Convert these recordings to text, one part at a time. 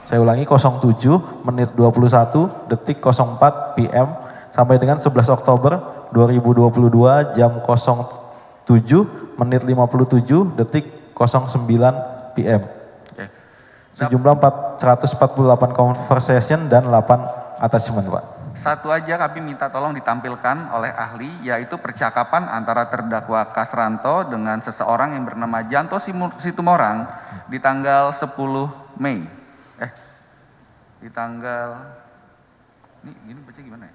saya ulangi 07 menit 21 detik 04 PM sampai dengan 11 Oktober 2022 jam 07 menit 57 detik 09 PM. Sejumlah 448 conversation dan 8 attachment, Pak. Satu aja kami minta tolong ditampilkan oleh ahli, yaitu percakapan antara terdakwa Kasranto dengan seseorang yang bernama Janto Situmorang di tanggal 10 Mei. Di tanggal, ini baca gimana ya?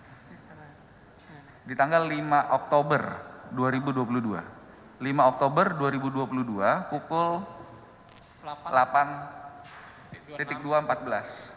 Di tanggal 5 Oktober 2022. 5 Oktober 2022 pukul 8.214.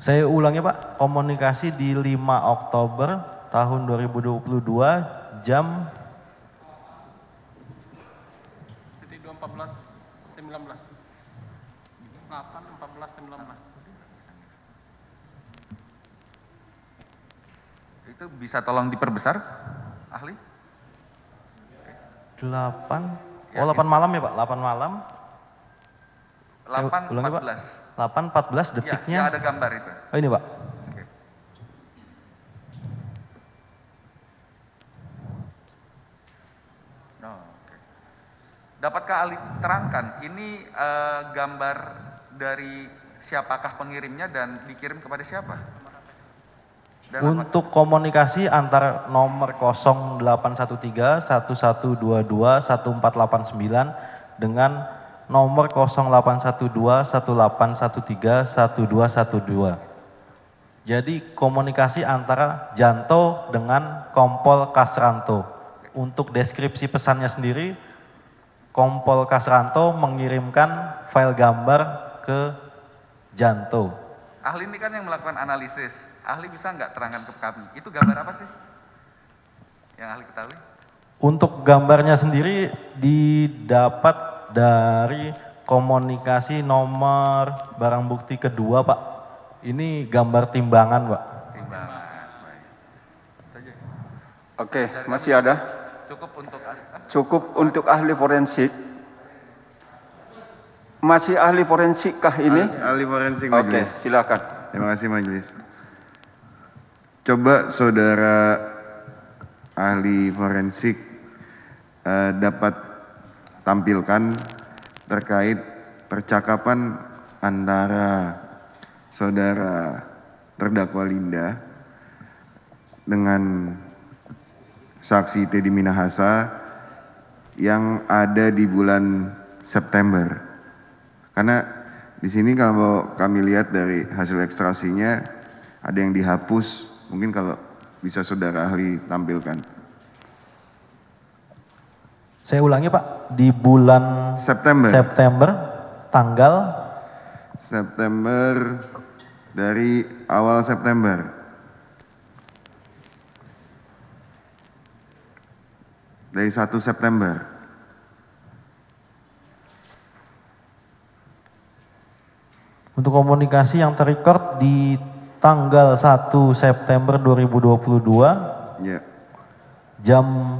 Saya ulangi Pak, komunikasi di 5 Oktober tahun 2022 jam 8.14.19. Itu bisa tolong diperbesar, ahli? 8, oh 8 malam ya Pak, 8 malam. 8.14. 8.14 detiknya. Ya, ada gambar itu. Oh ini Pak. Oke. Oh, oke. Dapatkah ahli terangkan, ini gambar dari siapakah pengirimnya dan dikirim kepada siapa? Untuk komunikasi antar nomor 0813 1122 1489 dengan nomor 0812 1813 1212. Jadi komunikasi antara Janto dengan Kompol Kasranto. Untuk deskripsi pesannya sendiri, Kompol Kasranto mengirimkan file gambar ke Janto. Ahli ini kan yang melakukan analisis. Ahli bisa nggak terangkan ke kami, itu gambar apa sih yang ahli ketahui? Untuk gambarnya sendiri didapat dari komunikasi nomor barang bukti kedua Pak. Ini gambar timbangan Pak. Timbangan, baik. Oke, masih ada? Cukup untuk ahli forensik. Masih ahli forensik kah ini? Ahli forensik majelis. Oke, silakan. Terima kasih majelis. Coba saudara ahli forensik dapat tampilkan terkait percakapan antara saudara terdakwa Linda dengan saksi Teddy Minahasa yang ada di bulan September. Karena di sini kalau kami lihat dari hasil ekstrasinya ada yang dihapus, mungkin kalau bisa saudara ahli tampilkan. Saya ulangi Pak, di bulan September tanggal September dari awal September. Dari 1 September. Untuk komunikasi yang terrecord di tanggal 1 September 2022 Ya. jam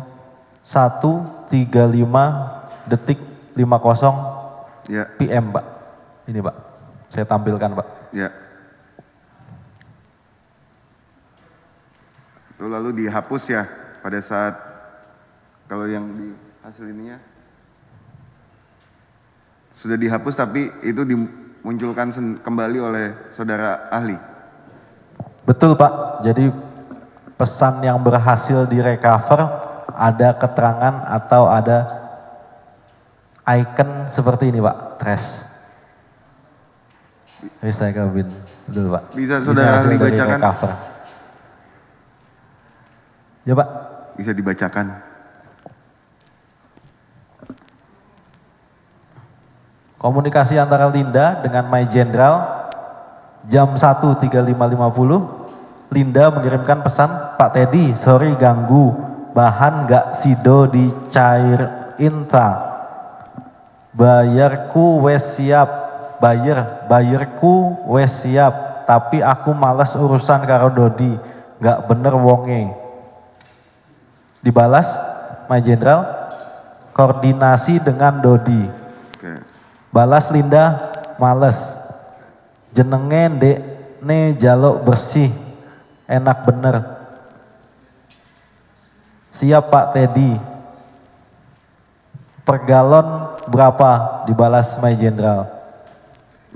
1.35 detik 50 Ya. PM Pak. Ini Pak, saya tampilkan Pak. Ya. Itu lalu dihapus ya pada saat kalau yang di hasil ininya sudah dihapus tapi itu dimunculkan kembali oleh saudara ahli. Betul Pak, jadi pesan yang berhasil direcover ada keterangan atau ada icon seperti ini Pak, trash. Bisa Kabin, betul Pak. Bisa saudara ahli bacakan? Ya Pak. Bisa dibacakan. Komunikasi antara Linda dengan My Jenderal jam 1.35.50. Linda mengirimkan pesan, Pak Teddy, sorry ganggu, bahan gak sido dicairin ta. Bayarku wes siap, bayarku wes siap, tapi aku males urusan karo Dodi, gak bener wonge. Dibalas, My Jenderal, koordinasi dengan Dodi. Balas Linda, males. Jenenge ndek ne jaluk bersih, enak bener. Siap Pak Teddy. Per galon berapa? Dibalas My Jenderal.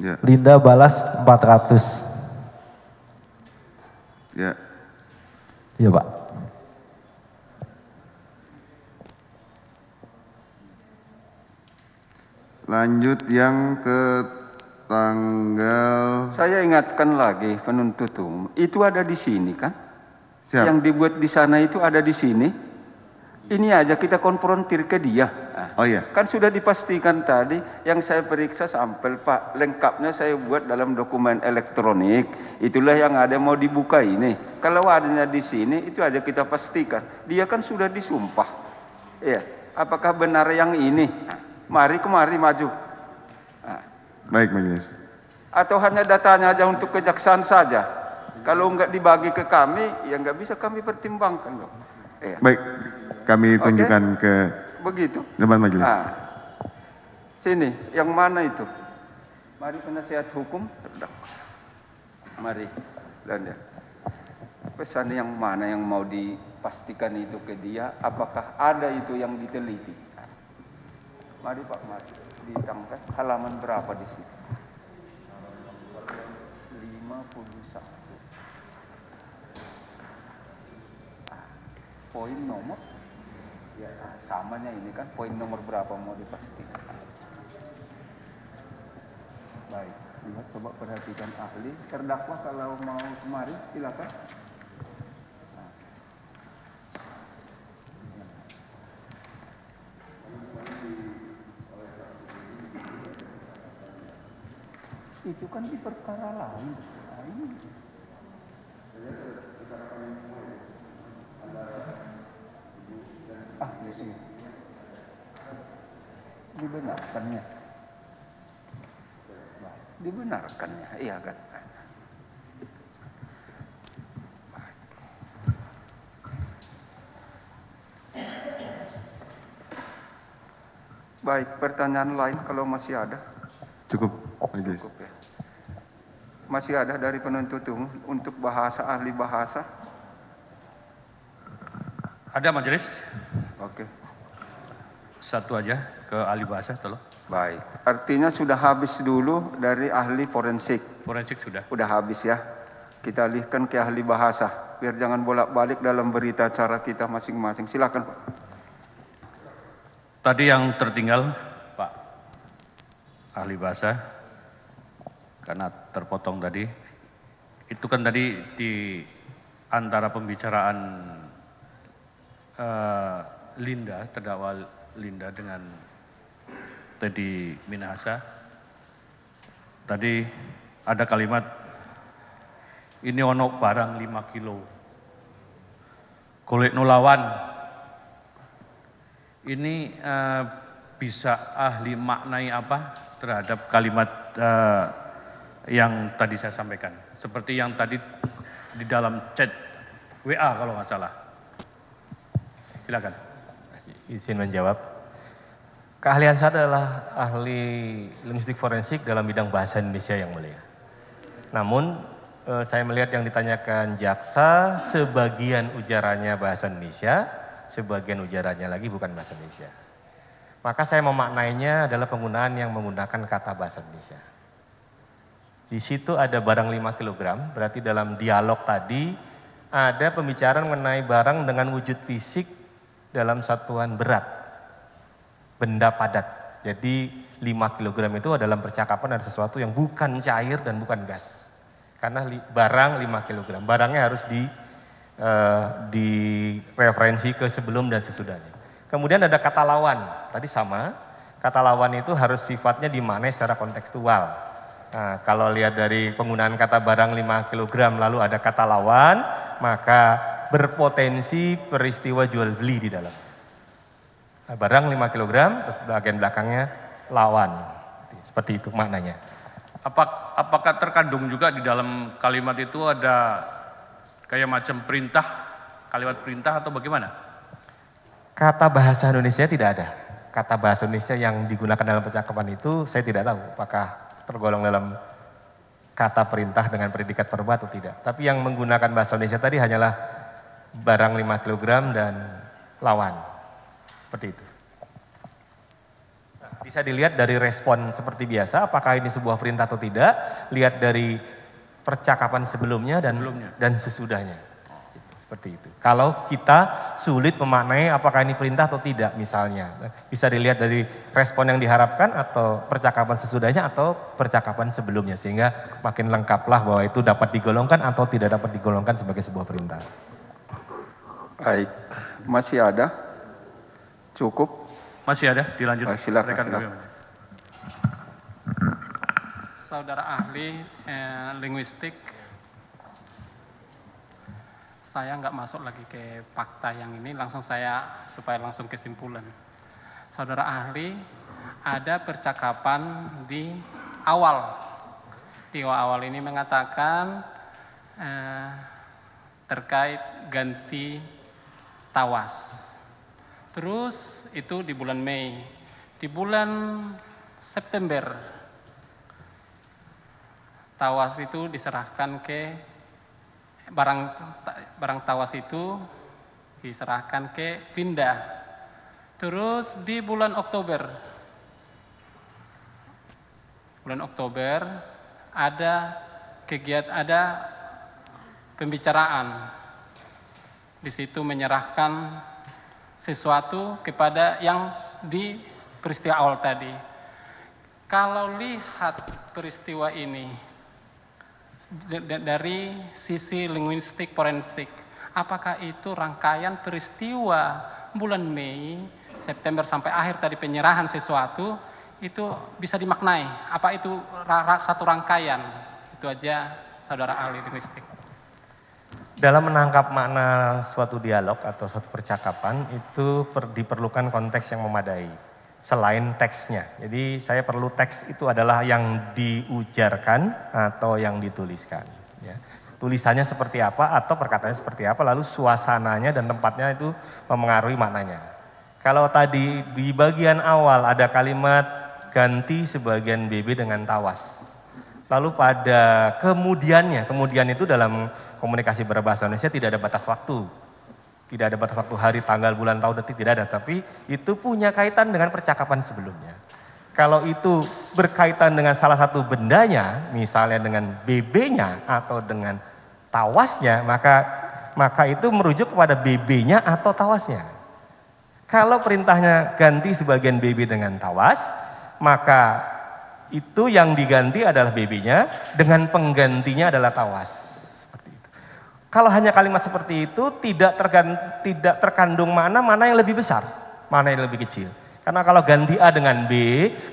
Ya. Linda balas 400. Ya. Iya Pak. Lanjut yang ke tanggal. Saya ingatkan lagi penuntut umum, itu ada di sini kan? Siap. Yang dibuat di sana itu ada di sini. Ini aja kita konfrontir ke dia. Nah, Oh iya. kan sudah dipastikan tadi, yang saya periksa sampel Pak, lengkapnya saya buat dalam dokumen elektronik. Itulah yang ada mau dibuka ini. Kalau adanya di sini, itu aja kita pastikan. Dia kan sudah disumpah. Iya. Apakah benar yang ini? Nah, mari kemari maju. Nah, Baik majelis. atau hanya datanya aja untuk kejaksaan saja. Kalau enggak dibagi ke kami, ya enggak bisa kami pertimbangkan loh. Iya. Baik, kami Oke. tunjukkan ke Begitu. depan majelis. Nah, sini, yang mana itu? Mari penasihat hukum. Mari, Landa. Pesan yang mana yang mau dipastikan itu ke dia? Apakah ada itu yang diteliti? Mari Pak, mari. Ditangkap halaman berapa di situ? 51. Poin nomor? Ya, samanya ini kan poin nomor berapa mau dipastikan. Baik, lihat coba perhatikan ahli. Terdakwa kalau mau kemari silakan. Itu kan di perkara lain. Nah, ini. Iya. Dibenarkannya. Dibenarkannya, iya kan. Baik, pertanyaan lain kalau masih ada. Cukup majelis. Cukup ya. Masih ada dari penuntut umum untuk bahasa ahli bahasa? Ada majelis? Oke. Satu aja ke ahli bahasa tolong. Baik. Artinya sudah habis dulu dari ahli forensik. Forensik sudah. Udah habis ya. Kita alihkan ke ahli bahasa. Biar jangan bolak-balik dalam berita acara kita masing-masing. Silakan Pak. Tadi yang tertinggal Pak ahli bahasa karena terpotong tadi. Itu kan tadi di antara pembicaraan Linda, terdakwa Linda dengan Teddy Minahasa. Tadi ada kalimat ini ono barang 5 kilo. Golek nolawan. Ini bisa ahli maknai apa terhadap kalimat yang tadi saya sampaikan. Seperti yang tadi di dalam chat WA kalau nggak salah. Silakan. Izin menjawab. Keahlian saya adalah ahli linguistik forensik dalam bidang bahasa Indonesia yang mulia. Namun saya melihat yang ditanyakan jaksa, sebagian ujarannya bahasa Indonesia, sebagian ujarannya lagi bukan bahasa Indonesia. Maka saya memaknainya adalah penggunaan yang menggunakan kata bahasa Indonesia. Di situ ada barang 5 kg, berarti dalam dialog tadi ada pembicaraan mengenai barang dengan wujud fisik dalam satuan berat, benda padat. Jadi 5 kg itu dalam percakapan ada sesuatu yang bukan cair dan bukan gas. Karena barang 5 kg, barangnya harus direferensi ke sebelum dan sesudahnya. Kemudian ada kata lawan, tadi sama, kata lawan itu harus sifatnya dimaknai secara kontekstual. Nah, kalau lihat dari penggunaan kata barang 5 kg lalu ada kata lawan, maka berpotensi peristiwa jual beli di dalam. Nah, barang 5 kg, terus bagian belakangnya lawan, seperti itu maknanya. Apakah terkandung juga di dalam kalimat itu ada kayak macam perintah, kalimat perintah atau bagaimana? Kata bahasa Indonesia tidak ada. Kata bahasa Indonesia yang digunakan dalam percakapan itu saya tidak tahu apakah tergolong dalam kata perintah dengan predikat verba atau tidak. Tapi yang menggunakan bahasa Indonesia tadi hanyalah barang 5 kg dan lawan. Seperti itu. Bisa dilihat dari respon seperti biasa, apakah ini sebuah perintah atau tidak. Lihat dari percakapan sebelumnya dan sesudahnya. Seperti itu. Kalau kita sulit memaknai apakah ini perintah atau tidak misalnya. Bisa dilihat dari respon yang diharapkan atau percakapan sesudahnya atau percakapan sebelumnya. Sehingga makin lengkaplah bahwa itu dapat digolongkan atau tidak dapat digolongkan sebagai sebuah perintah. Baik, masih ada? Cukup? Masih ada, dilanjut. Silakan. Saudara ahli linguistik, saya nggak masuk lagi ke fakta yang ini, supaya langsung kesimpulan. Saudara ahli, ada percakapan di awal ini mengatakan terkait ganti tawas. Terus itu di bulan Mei. Di bulan September tawas itu diserahkan ke barang tawas itu diserahkan ke Pindah. Terus di bulan Oktober ada pembicaraan. Di situ menyerahkan sesuatu kepada yang di peristiwa awal tadi. Kalau lihat peristiwa ini dari sisi linguistik forensik, apakah itu rangkaian peristiwa bulan Mei, September sampai akhir tadi penyerahan sesuatu, itu bisa dimaknai? Apa itu satu rangkaian? Itu aja saudara ahli linguistik. Dalam menangkap makna suatu dialog atau suatu percakapan itu diperlukan konteks yang memadai selain teksnya. Jadi saya perlu teks itu adalah yang diujarkan atau yang dituliskan. Ya. Tulisannya seperti apa atau perkataannya seperti apa, lalu suasananya dan tempatnya itu memengaruhi maknanya. Kalau tadi di bagian awal ada kalimat ganti sebagian BB dengan tawas. Lalu pada kemudian itu dalam komunikasi berbahasa Indonesia tidak ada batas waktu. Tidak ada batas waktu hari, tanggal, bulan, tahun, detik, tidak ada. Tapi itu punya kaitan dengan percakapan sebelumnya. Kalau itu berkaitan dengan salah satu bendanya, misalnya dengan BB-nya atau dengan tawasnya, maka itu merujuk kepada BB-nya atau tawasnya. Kalau perintahnya ganti sebagian BB dengan tawas, maka itu yang diganti adalah BB-nya, dengan penggantinya adalah tawas. Seperti itu. Kalau hanya kalimat seperti itu tidak terkandung mana yang lebih besar, mana yang lebih kecil. Karena kalau ganti A dengan B,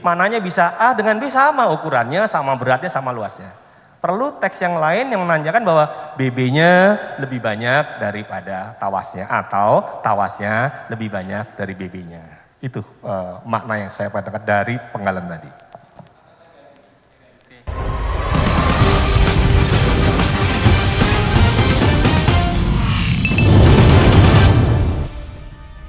mananya bisa A dengan B sama ukurannya, sama beratnya, sama luasnya. Perlu teks yang lain yang menanyakan bahwa BB-nya lebih banyak daripada tawasnya atau tawasnya lebih banyak dari BB-nya. Itu makna yang saya katakan dari penggalan tadi.